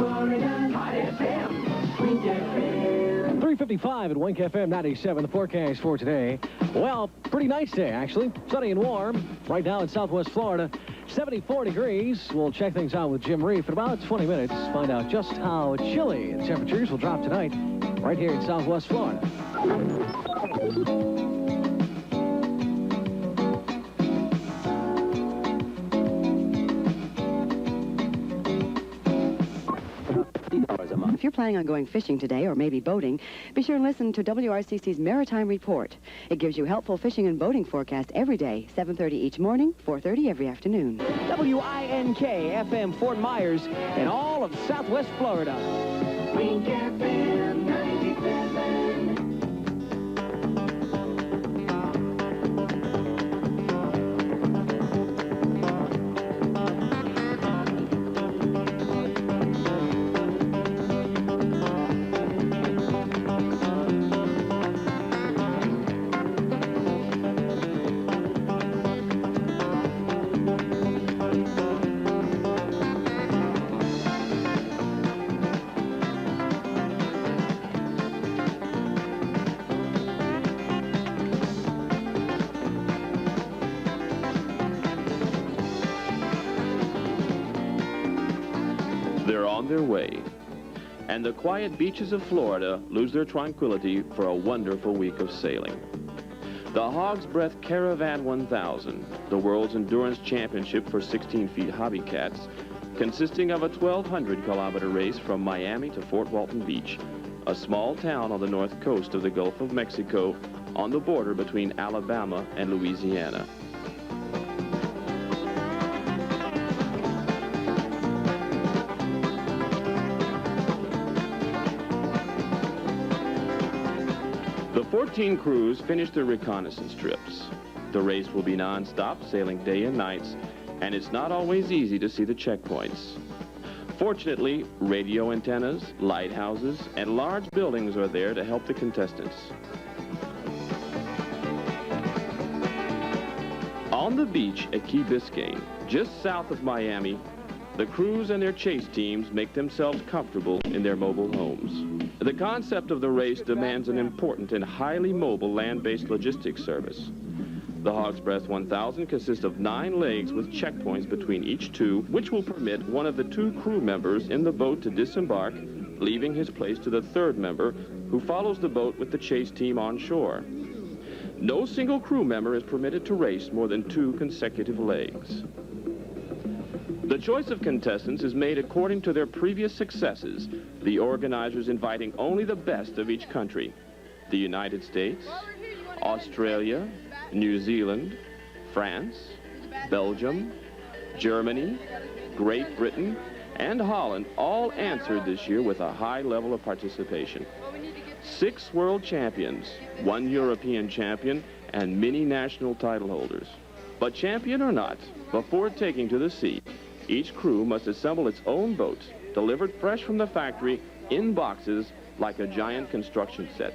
Florida's Hot FM. Wink FM. 3:55 at Wink FM 97. The forecast for today. Well, pretty nice day, actually. Sunny and warm. Right now in Southwest Florida, 74 degrees. We'll check things out with Jim Reef in about 20 minutes. Find out just how chilly the temperatures will drop tonight right here in Southwest Florida. If you're planning on going fishing today or maybe boating, be sure and listen to WRCC's Maritime Report. It gives you helpful fishing and boating forecast every day, 7:30 each morning, 4:30 every afternoon. WINK FM Fort Myers and all of Southwest Florida. Wink FM 97. They're on their way, and the quiet beaches of Florida lose their tranquility for a wonderful week of sailing. The Hog's Breath Caravan 1000, the world's endurance championship for 16-feet hobby cats, consisting of a 1,200-kilometer race from Miami to Fort Walton Beach, a small town on the north coast of the Gulf of Mexico on the border between Alabama and Louisiana. The 14 crews finished their reconnaissance trips. The race will be non-stop, sailing day and nights, and it's not always easy to see the checkpoints. Fortunately, radio antennas, lighthouses, and large buildings are there to help the contestants. On the beach at Key Biscayne, just south of Miami, the crews and their chase teams make themselves comfortable in their mobile homes. The concept of the race demands an important and highly mobile land-based logistics service. The Hog's Breath 1000 consists of 9 legs with checkpoints between each two, which will permit one of the 2 crew members in the boat to disembark, leaving his place to the 3rd member, who follows the boat with the chase team on shore. No single crew member is permitted to race more than 2 consecutive legs. The choice of contestants is made according to their previous successes, the organizers inviting only the best of each country: the United States, Australia, New Zealand, France, Belgium, Germany, Great Britain, and Holland all answered this year with a high level of participation. 6 world champions, 1 European champion, and many national title holders. But champion or not, before taking to the sea, each crew must assemble its own boat, delivered fresh from the factory in boxes like a giant construction set.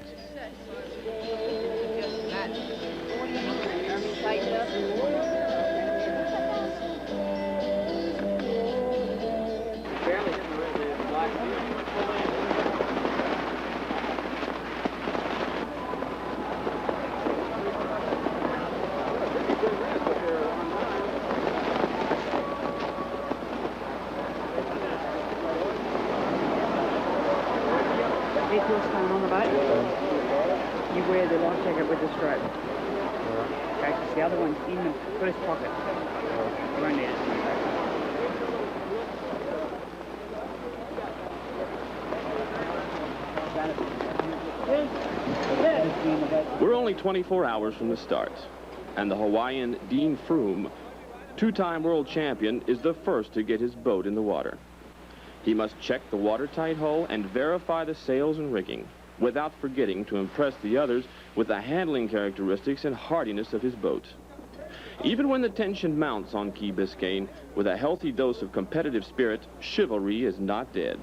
On the boat, you wear the life jacket with the stroke. Okay, 'cause the other one's in the first pocket. You won't need it. We're only 24 hours from the start, and the Hawaiian Dean Froome, 2-time world champion, is the first to get his boat in the water. He must check the watertight hull and verify the sails and rigging, without forgetting to impress the others with the handling characteristics and hardiness of his boat. Even when the tension mounts on Key Biscayne, with a healthy dose of competitive spirit, chivalry is not dead.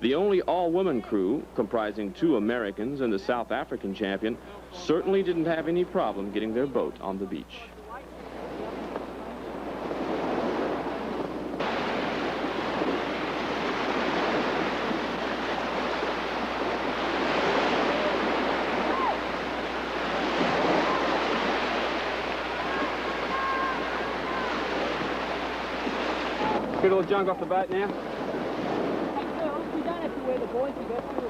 The only all-woman crew, comprising 2 Americans and the South African champion, certainly didn't have any problem getting their boat on the beach. Get all the junk off the boat now. You don't have to wear the boys to go through.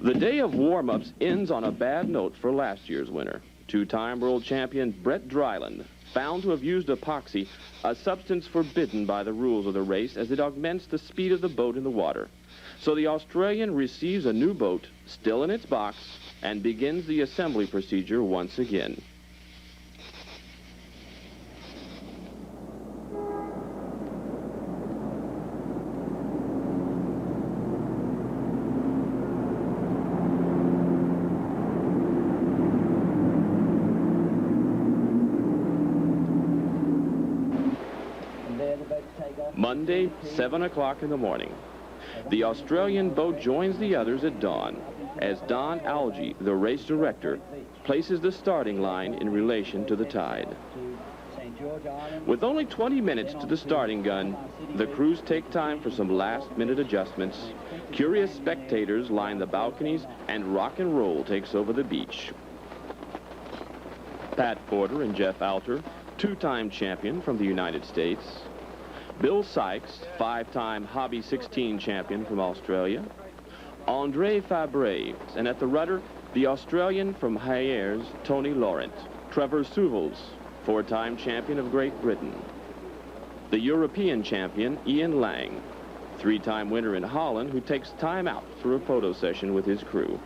The day of warm-ups ends on a bad note for last year's winner. Two-time world champion Brett Dryland, found to have used epoxy, a substance forbidden by the rules of the race as it augments the speed of the boat in the water. So the Australian receives a new boat, still in its box, and begins the assembly procedure once again. Monday, 7 o'clock in the morning. The Australian boat joins the others at dawn as Don Algie, the race director, places the starting line in relation to the tide. With only 20 minutes to the starting gun, the crews take time for some last-minute adjustments. Curious spectators line the balconies, and rock and roll takes over the beach. Pat Porter and Jeff Alter, two-time champion from the United States. Bill Sykes, five-time Hobby 16 champion from Australia. Andre Fabre, and at the rudder, the Australian from Hyères, Tony Laurent. Trevor Souvels, four-time champion of Great Britain. The European champion, Ian Lang, three-time winner in Holland, who takes time out for a photo session with his crew.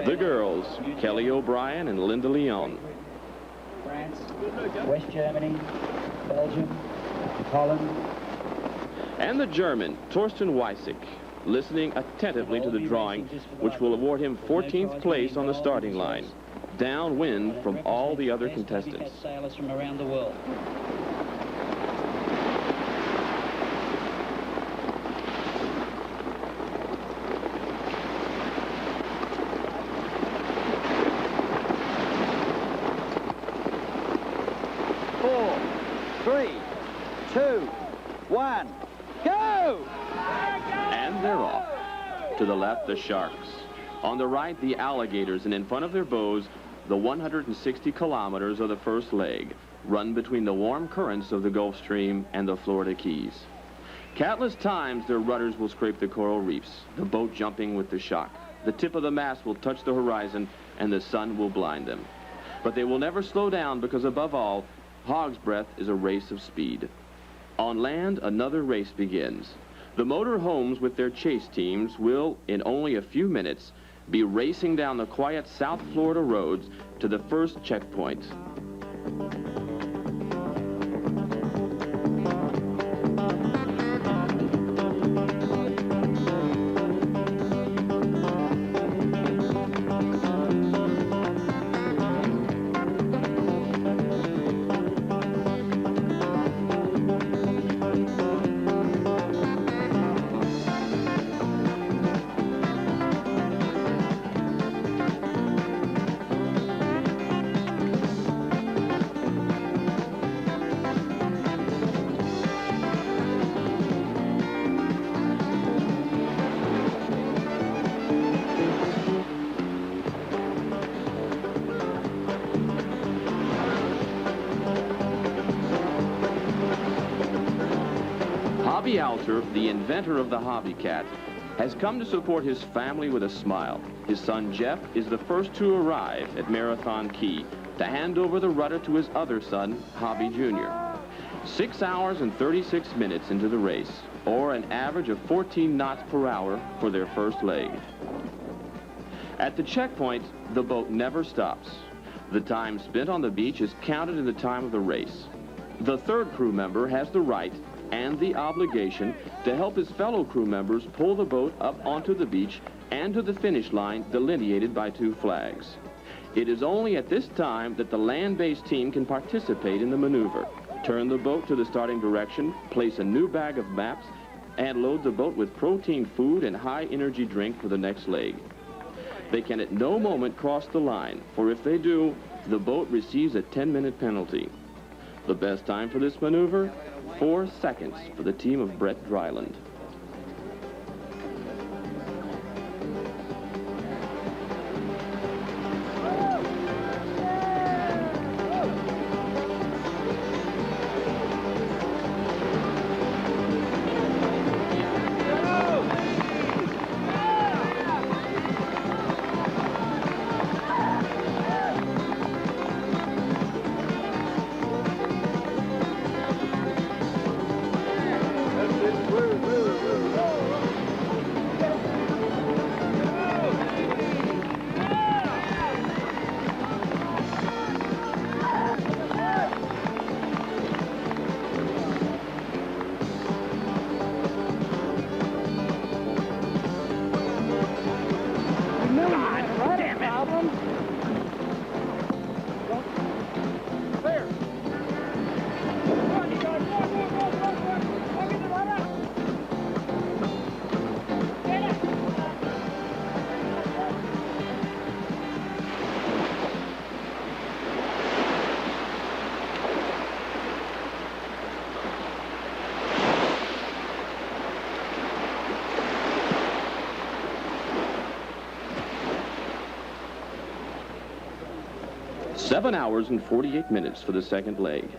The girls, Kelly O'Brien and Linda Leon. France, West Germany, Belgium, Holland. And the German, Torsten Weissig, listening attentively to the drawing, which will award him 14th place on the starting line, downwind from all the other contestants. Sailors from around the world. And they're off. To the left, the sharks. On the right, the alligators, and in front of their bows, the 160 kilometers of the first leg, run between the warm currents of the Gulf Stream and the Florida Keys. Countless times, their rudders will scrape the coral reefs, the boat jumping with the shock. The tip of the mast will touch the horizon, and the sun will blind them. But they will never slow down because, above all, Hog's Breath is a race of speed. On land, another race begins. The motor homes with their chase teams will, in only a few minutes, be racing down the quiet South Florida roads to the first checkpoint. Hobby Alter, the inventor of the Hobby Cat, has come to support his family with a smile. His son Jeff is the first to arrive at Marathon Key to hand over the rudder to his other son, Hobby Jr. 6 hours and 36 minutes into the race, or an average of 14 knots per hour for their first leg. At the checkpoint, the boat never stops. The time spent on the beach is counted in the time of the race. The third crew member has the right and the obligation to help his fellow crew members pull the boat up onto the beach and to the finish line delineated by 2 flags. It is only at this time that the land-based team can participate in the maneuver, turn the boat to the starting direction, place a new bag of maps, and load the boat with protein food and high-energy drink for the next leg. They can at no moment cross the line, for if they do, the boat receives a 10-minute penalty. The best time for this maneuver? 4 seconds for the team of Brett Dryland. Seven hours and 48 minutes for the second leg.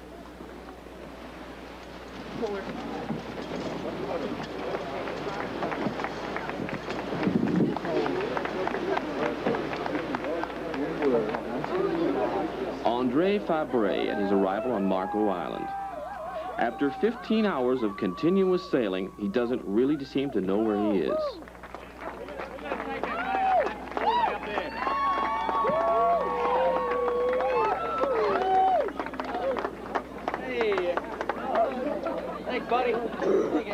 Andre Fabre at his arrival on Marco Island. After 15 hours of continuous sailing, he doesn't really seem to know where he is. Buddy. Hey,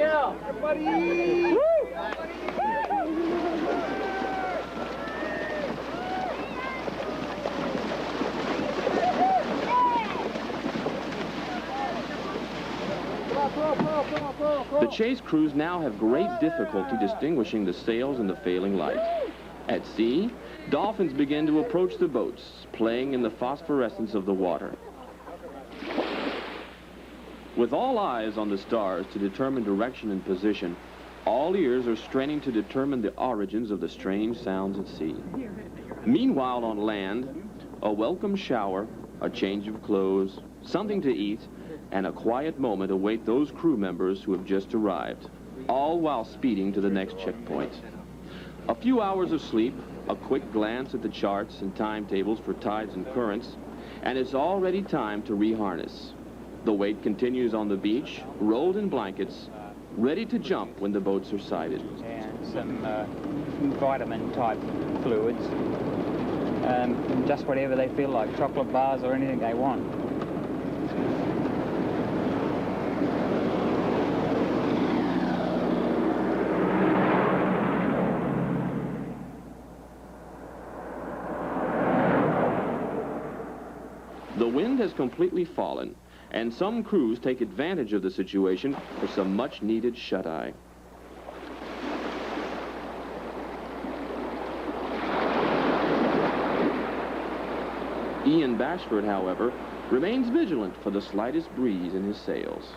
Al. Buddy. The chase crews now have great difficulty distinguishing the sails in the failing light. At sea, dolphins begin to approach the boats, playing in the phosphorescence of the water. With all eyes on the stars to determine direction and position, all ears are straining to determine the origins of the strange sounds at sea. Meanwhile, on land, a welcome shower, a change of clothes, something to eat, and a quiet moment await those crew members who have just arrived, all while speeding to the next checkpoint. A few hours of sleep, a quick glance at the charts and timetables for tides and currents, and it's already time to reharness. The wait continues on the beach, rolled in blankets, ready to jump when the boats are sighted. And some vitamin-type fluids. Just whatever they feel like, chocolate bars or anything they want. The wind has completely fallen, and some crews take advantage of the situation for some much-needed shut-eye. Ian Bashford, however, remains vigilant for the slightest breeze in his sails.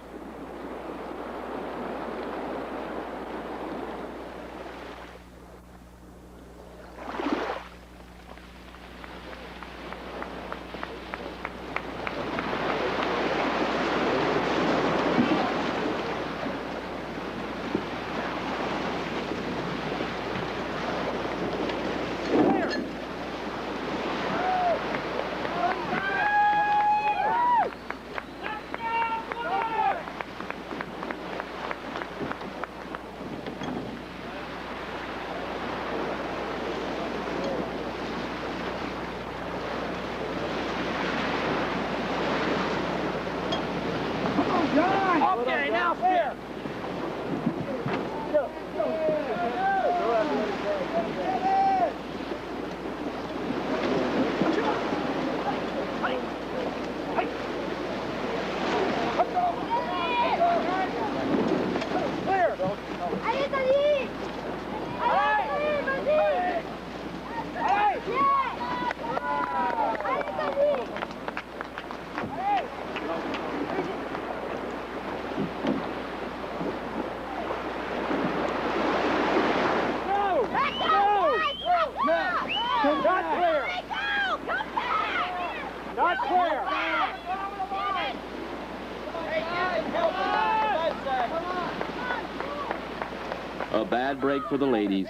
A bad break for the ladies.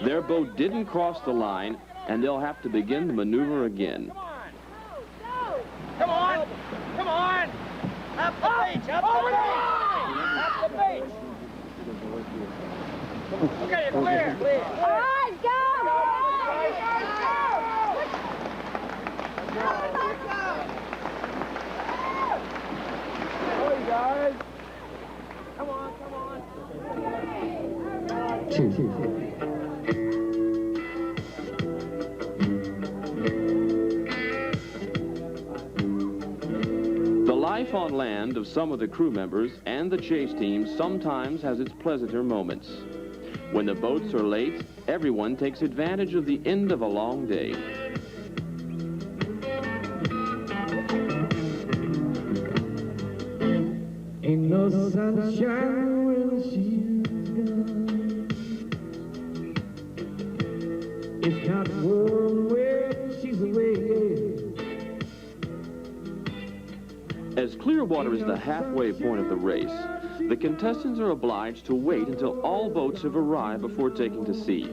Their boat didn't cross the line, and they'll have to begin the maneuver again. Come on! Come on! Up the beach! Up the beach! Up the beach! Okay, clear! All right, go! Go, you guys! Come on, come on! The life on land of some of the crew members and the chase team sometimes has its pleasanter moments. When the boats are late, everyone takes advantage of the end of a long day. Ain't no sunshine when she's gone. It's not warm when she's away. As Clearwater is the halfway point of the race, the contestants are obliged to wait until all boats have arrived before taking to sea.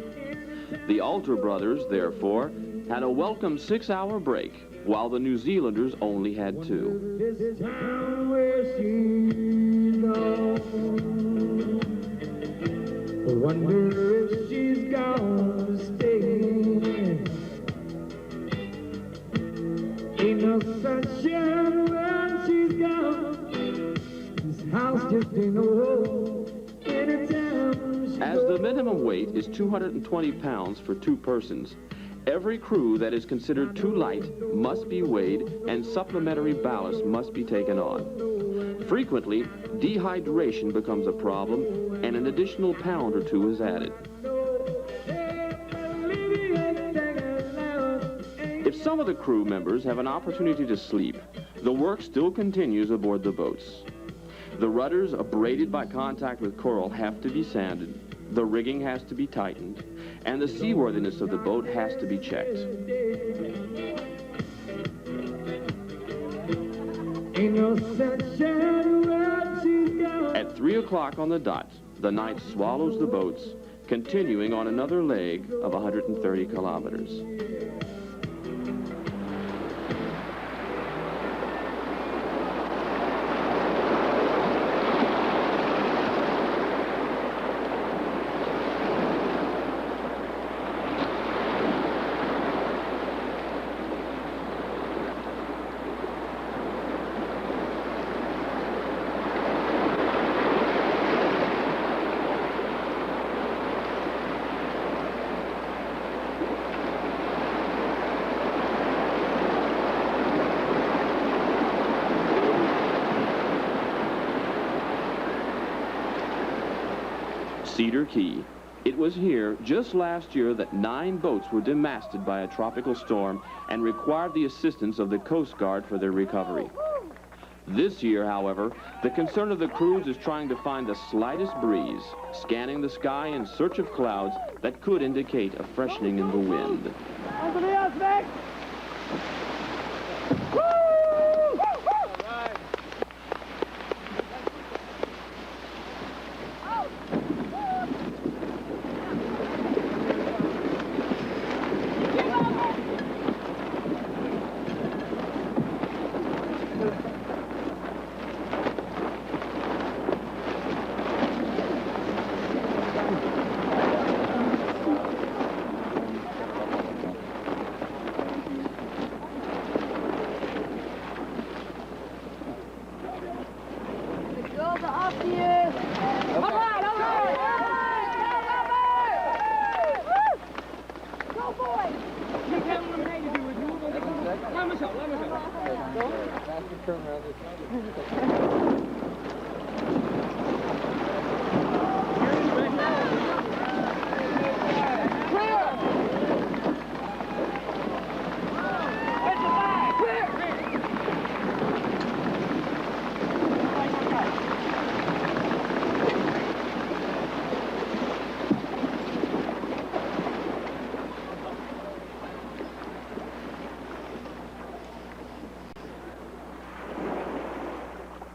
The Alter brothers, therefore, had a welcome 6-hour break, while the New Zealanders only had 2. This town where she's gone. Wonder if she's gonna stay. Ain't no sunshine when she's gone. This house just ain't no home anytime she As the minimum weight is 220 pounds for 2 persons, every crew that is considered too light must be weighed and supplementary ballast must be taken on. Frequently, dehydration becomes a problem and an additional pound or 2 is added. If some of the crew members have an opportunity to sleep, the work still continues aboard the boats. The rudders, abraded by contact with coral, have to be sanded, the rigging has to be tightened, and the seaworthiness of the boat has to be checked. ain't no sunshine when she's gone. At 3 o'clock on the dot, the night swallows the boats, continuing on another leg of 130 kilometers. Cedar Key. It was here just last year that 9 boats were demasted by a tropical storm and required the assistance of the Coast Guard for their recovery. This year, however, the concern of the crews is trying to find the slightest breeze, scanning the sky in search of clouds that could indicate a freshening in the wind. Everybody else, next!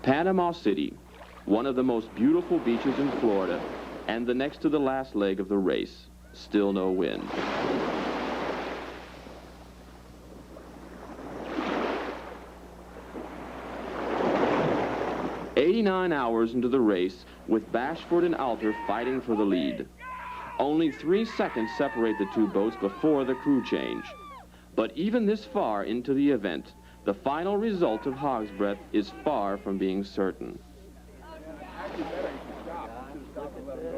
Panama City, one of the most beautiful beaches in Florida, and the next to the last leg of the race. Still no wind. "89 hours into the race, with Bashford and Alter fighting for the lead. Only 3 seconds separate the two boats before the crew change. But even this far into the event, the final result of Hog's Breath is far from being certain.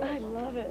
I love it.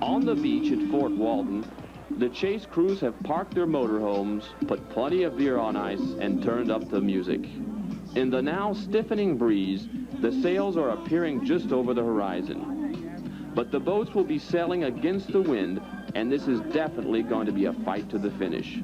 On the beach at Fort Walton, the chase crews have parked their motorhomes, put plenty of beer on ice, and turned up the music. In the now stiffening breeze, the sails are appearing just over the horizon. But the boats will be sailing against the wind, and this is definitely going to be a fight to the finish.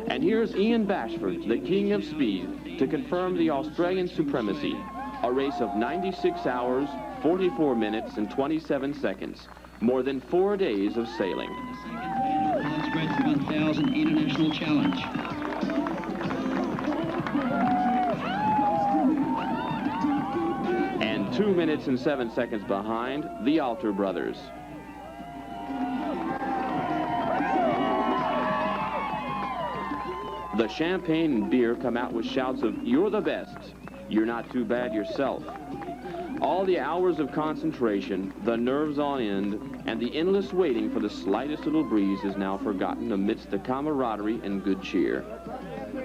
And here's Ian Bashford, the king of speed, to confirm the Australian supremacy. A race of 96 hours, 44 minutes, and 27 seconds. More than 4 days of sailing. Hog's Breath 1000 International Challenge. And 2 minutes and 7 seconds behind, the Alter brothers. The champagne and beer come out with shouts of, "You're the best. You're not too bad yourself." All the hours of concentration, the nerves on end, and the endless waiting for the slightest little breeze is now forgotten amidst the camaraderie and good cheer.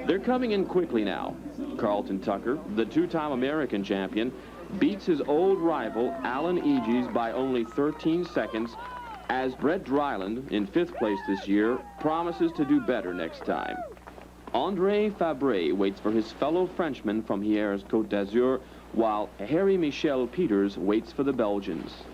They're coming in quickly now. Carlton Tucker, the two-time American champion, beats his old rival, Alan Eges, by only 13 seconds, as Brett Dryland, in 5th place this year, promises to do better next time. André Fabre waits for his fellow Frenchman from Hyères Côte d'Azur, while Harry Michel Peters waits for the Belgians.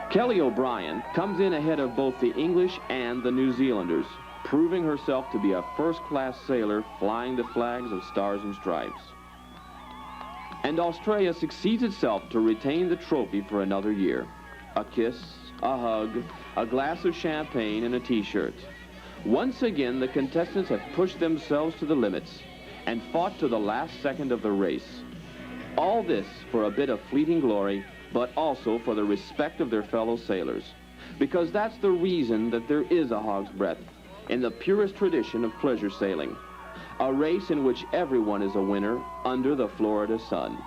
Kelly O'Brien comes in ahead of both the English and the New Zealanders, proving herself to be a first-class sailor flying the flags of Stars and Stripes. And Australia succeeds itself to retain the trophy for another year. A kiss, a hug, a glass of champagne, and a T-shirt. Once again, the contestants have pushed themselves to the limits and fought to the last second of the race. All this for a bit of fleeting glory, but also for the respect of their fellow sailors. Because that's the reason that there is a Hog's Breath, in the purest tradition of pleasure sailing. A race in which everyone is a winner under the Florida sun.